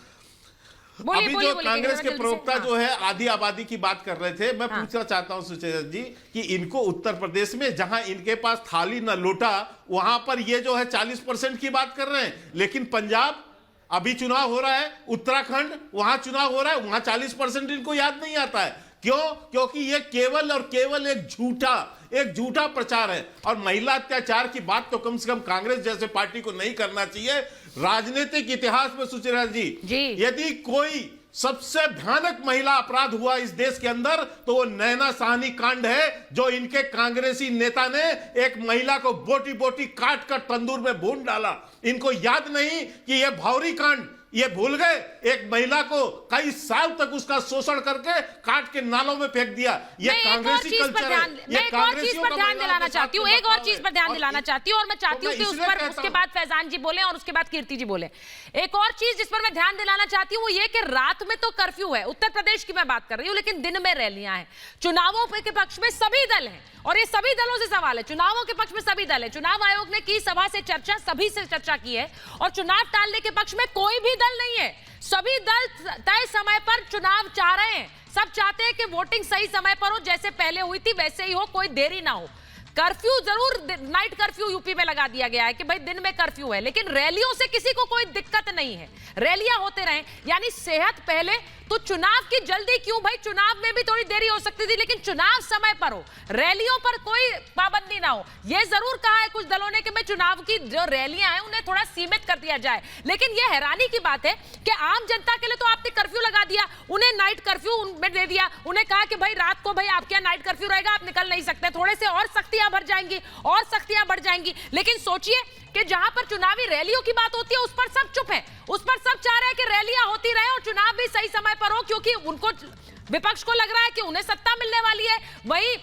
अभी जो कांग्रेस के प्रवक्ता जो है आधी आबादी की बात कर रहे थे, मैं पूछना चाहता हूं सुचेता जी कि इनको उत्तर प्रदेश में जहां इनके पास थाली न लोटा, वहां पर ये जो है 40% की बात कर रहे हैं, लेकिन पंजाब अभी चुनाव हो रहा है, उत्तराखंड वहां चुनाव हो रहा है, वहां 40% इनको याद नहीं आता है। क्यों? क्योंकि ये केवल और केवल एक झूठा प्रचार है। और महिला अत्याचार की बात तो कम से कम कांग्रेस जैसे पार्टी को नहीं करना चाहिए। राजनीतिक इतिहास में सुचित्रा जी, यदि कोई सबसे भयानक महिला अपराध हुआ इस देश के अंदर तो वो नैना साहनी कांड है, जो इनके कांग्रेसी नेता ने एक महिला को बोटी बोटी काट कर तंदूर में भून डाला। इनको याद नहीं कि यह भौरी कांड, ये भूल गए एक महिला को कई साल तक उसका शोषण करके काट के नालों में फेंक दिया। ये कांग्रेसी कल्चर है। मैं एक और चीज पर ध्यान दिलाना चाहती हूँ, एक और चीज पर ध्यान दिलाना चाहती हूँ, और मैं चाहती हूँ कि उस पर उसके बाद फैजान जी बोले और उसके बाद कीर्ति जी बोले। एक और चीज जिस पर मैं ध्यान दिलाना चाहती हूँ वो ये कि रात में तो कर्फ्यू है, उत्तर प्रदेश की मैं बात कर रही हूँ, लेकिन दिन में रैलियां हैं। चुनावों के पक्ष में सभी दल हैं और ये सभी दलों से सवाल है, चुनावों के पक्ष में सभी दल है। चुनाव आयोग ने की सभा से चर्चा, सभी से चर्चा की है, और चुनाव टालने के पक्ष में कोई भी दल नहीं है, सभी दल तय समय पर चुनाव चाह रहे हैं। सब चाहते हैं कि वोटिंग सही समय पर हो, जैसे पहले हुई थी वैसे ही हो, कोई देरी ना हो। कर्फ्यू जरूर, नाइट कर्फ्यू यूपी में लगा दिया गया है कि भाई दिन में कर्फ्यू है, लेकिन रैलियों से किसी को कोई दिक्कत नहीं है, रैलियां होते रहें। यानी सेहत पहले तो चुनाव की जल्दी क्यों भाई? चुनाव में भी थोड़ी देरी हो सकती थी, लेकिन चुनाव समय पर हो, रैलियों पर कोई पाबंदी ना हो। यह जरूर कहा है कुछ दलों ने कि भाई चुनाव की जो रैलियां हैं उन्हें थोड़ा सीमित कर दिया जाए, लेकिन यह हैरानी की बात है कि आम जनता के लिए तो आपने कर्फ्यू लगा दिया, उन्हें नाइट कर्फ्यू में दे दिया, उन्हें कहा कि भाई रात को भाई आपके यहाँ नाइट कर्फ्यू रहेगा, आप निकल नहीं सकते। थोड़े से और सख्तियां बढ़ जाएंगी, और सख्तियां बढ़ जाएंगी, लेकिन सोचिए कि जहां पर चुनावी रैलियों की बात होती है उस पर सब चुप है, उस पर सब चाह रहे हैं कि रैलियां होती रहे और चुनाव भी सही समय पर हो, क्योंकि उनको, विपक्ष को लग रहा है कि उन्हें सत्ता मिलने वाली है, वही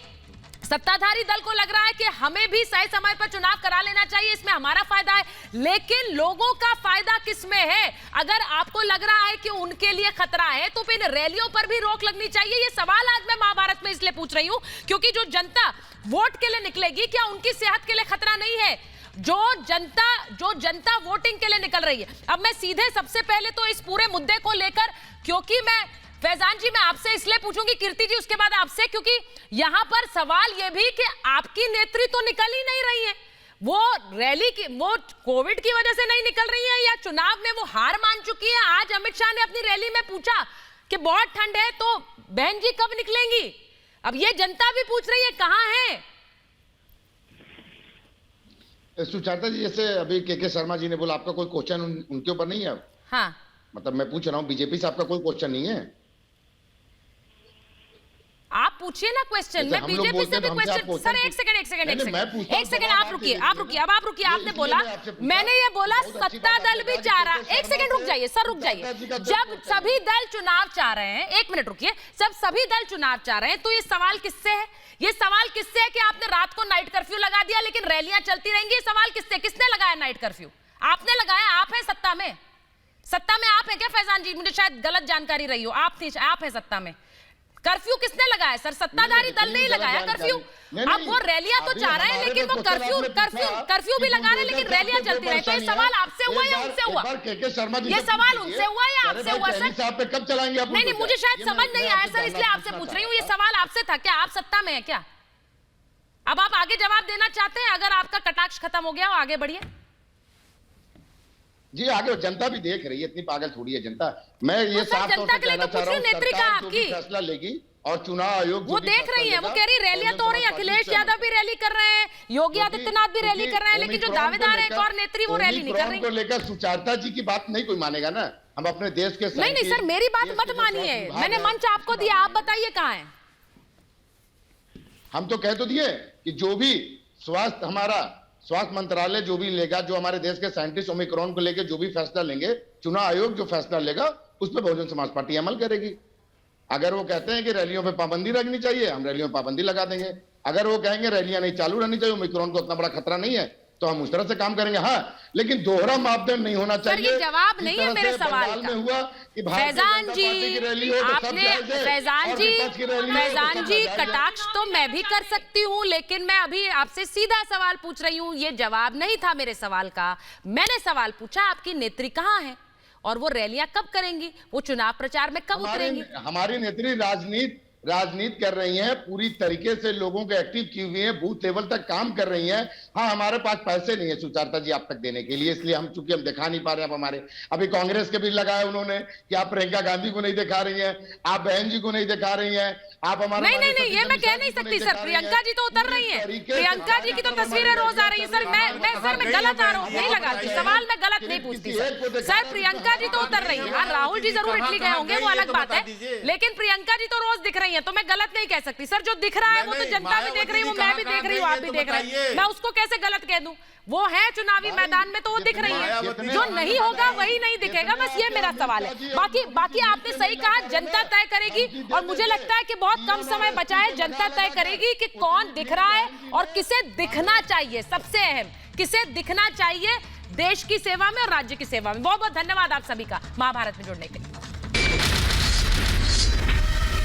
सत्ताधारी दल को लग रहा है कि हमें भी सही समय पर चुनाव करा लेना चाहिए, इसमें हमारा फायदा है। लेकिन लोगों का फायदा किसमें है? अगर आपको लग रहा है कि उनके लिए खतरा है तो फिर रैलियों पर भी रोक लगनी चाहिए। ये सवाल आज मैं महाभारत में इसलिए पूछ रही हूं क्योंकि जो जनता वोट के लिए निकलेगी, क्या उनकी सेहत के लिए खतरा नहीं है? जो जनता वोटिंग के लिए निकल रही है। अब मैं सीधे सबसे पहले तो इस पूरे मुद्दे को लेकर, क्योंकि मैं फैजान जी मैं आपसे इसलिए पूछूंगी, कीर्ति जी उसके बाद आपसे, क्योंकि यहां पर सवाल यह भी कि आपकी नेत्री तो निकल ही नहीं रही है, वो रैली की, वो कोविड की वजह से नहीं निकल रही है या चुनाव में वो हार मान चुकी है। आज अमित शाह ने अपनी रैली में पूछा कि बहुत ठंड है तो बहन जी कब निकलेंगी? अब ये जनता भी पूछ रही है कहां है? सुचारिता जी, जैसे अभी के शर्मा जी ने बोला, आपका कोई क्वेश्चन उनके ऊपर नहीं है? हाँ, मतलब मैं पूछ रहा हूँ, बीजेपी से आपका कोई क्वेश्चन नहीं है? आप पूछिए ना क्वेश्चन। मैं बीजेपी से भी क्वेश्चन, सर एक सेकंड आप रुकिए, अब आप रुकिए। आपने बोला, मैंने ये बोला सत्ता दल भी चाह रहा, एक सेकंड रुक जाइए सर, रुक जाइए। जब सभी दल चुनाव चाह रहे हैं, एक मिनट रुकिए, जब सभी दल चुनाव चाह रहे हैं तो ये सवाल किससे है? ये सवाल किससे है कि आपने रात को नाइट कर्फ्यू लगा दिया लेकिन रैलियां चलती रहेंगी? ये सवाल किससे, किसने लगाया नाइट कर्फ्यू? आपने लगाया, आप हैं सत्ता में। सत्ता में आप हैं क्या फैजान जी? मुझे शायद गलत जानकारी रही हो, आप हैं सत्ता में। कर्फ्यू किसने लगाया सर? सत्ताधारी दल ने ही लगाया कर्फ्यू। अब वो रैलियां तो चाह रहे हैं लेकिन वो कर्फ्यू भी लगा रहे हैं, लेकिन रैलियां चलती रही। तो ये सवाल आपसे हुआ या उनसे हुआ? ये सवाल उनसे हुआ या आपसे हुआ सर? कब चलाएंगे आप? नहीं, मुझे शायद समझ नहीं आया सर, इसलिए आपसे पूछ रही हूँ। ये सवाल आपसे था क्या? आप सत्ता में है क्या? अब आप आगे जवाब देना चाहते हैं? अगर आपका कटाक्ष खत्म हो गया हो, आगे बढ़िए जी। आगे जनता भी देख रही है, इतनी पागल थोड़ी है जनता। मैं ये साफ तौर पे कहना चाह रहा हूं, सरकार जो भी फैसला लेगी और चुनाव आयोग वो देख रही है, वो कह रही रैलियां तो हो रही है, अखिलेश यादव भी रैली कर रहे हैं, योगी आदित्यनाथ भी रैली कर रहे हैं, लेकिन जो दावेदार है एक और नेत्री वो रैली नहीं कर रही। को लेकर सुचारिता जी की बात नहीं कोई मानेगा ना। हम अपने देश के नहीं सर, मेरी बात मत मानिए, मैंने मंच आपको दिया, आप बताइए कहाँ है? हम तो कह तो दिए कि जो भी स्वास्थ्य मंत्रालय जो भी लेगा, जो हमारे देश के साइंटिस्ट ओमिक्रॉन को लेकर जो भी फैसला लेंगे, चुनाव आयोग जो फैसला लेगा उस पर बहुजन समाज पार्टी अमल करेगी। अगर वो कहते हैं कि रैलियों पे पाबंदी रखनी चाहिए, हम रैलियों में पाबंदी लगा देंगे। अगर वो कहेंगे रैलियां नहीं चालू रहनी चाहिए, ओमिक्रॉन को उतना बड़ा खतरा नहीं है, तो हम उस तरह से काम करेंगे। हाँ, लेकिन दोहरा मापदंड नहीं होना चाहिए। ये जवाब नहीं है मेरे सवाल का। हुआ कि फैजान जी कटाक्ष तो मैं भी कर सकती हूँ, लेकिन मैं अभी आपसे सीधा सवाल पूछ रही हूँ, ये जवाब नहीं था मेरे सवाल का। मैंने सवाल पूछा आपकी नेत्री कहाँ है और वो रैलियां कब करेंगी, वो चुनाव प्रचार में कब उतरेंगी? हमारी नेत्री राजनीति कर रही हैं, पूरी तरीके से लोगों को एक्टिव की हुई है, बूथ लेवल तक काम कर रही हैं। हाँ, हमारे पास पैसे नहीं है सुचारिता जी आप तक देने के लिए, इसलिए हम चूंकि हम दिखा नहीं पा रहे हैं। हमारे अभी कांग्रेस के भी लगाया उन्होंने कि आप प्रियंका गांधी को नहीं दिखा रही हैं, आप बहन जी को नहीं दिखा रही हैं, आप हमारे नहीं, ये मैं कह नहीं सकती सर। प्रियंका जी तो उतर रही है, प्रियंका जी की तो तस्वीरें रोज आ रही है सर। मैं गलत आरोप नहीं लगाती, सवाल मैं गलत नहीं पूछती सर। प्रियंका जी तो उतर रही है। हाँ, राहुल जी जरूर इटली गए होंगे, वो अलग बात है, लेकिन प्रियंका जी तो रोज दिख रही है, तो मैं गलत नहीं कह सकती सर। जो दिख रहा है वो तो जनता भी देख रही है, वो मैं भी देख रही हूँ, आप भी देख रहे हैं, मैं उसको कैसे गलत कह दूं? वो है चुनावी मैदान में तो वो दिख रही है, जो नहीं होगा वही नहीं दिखेगा, बस ये मेरा सवाल है। बाकी आपने सही कहा, जनता तय करेगी, और मुझे लगता है कि बहुत कम समय बचा है, जनता तय करेगी कि कौन दिख रहा है और किसे दिखना चाहिए। सबसे अहम, किसे दिखना चाहिए देश की सेवा में और राज्य की सेवा में। बहुत बहुत धन्यवाद आप सभी का महाभारत में जुड़ने के लिए।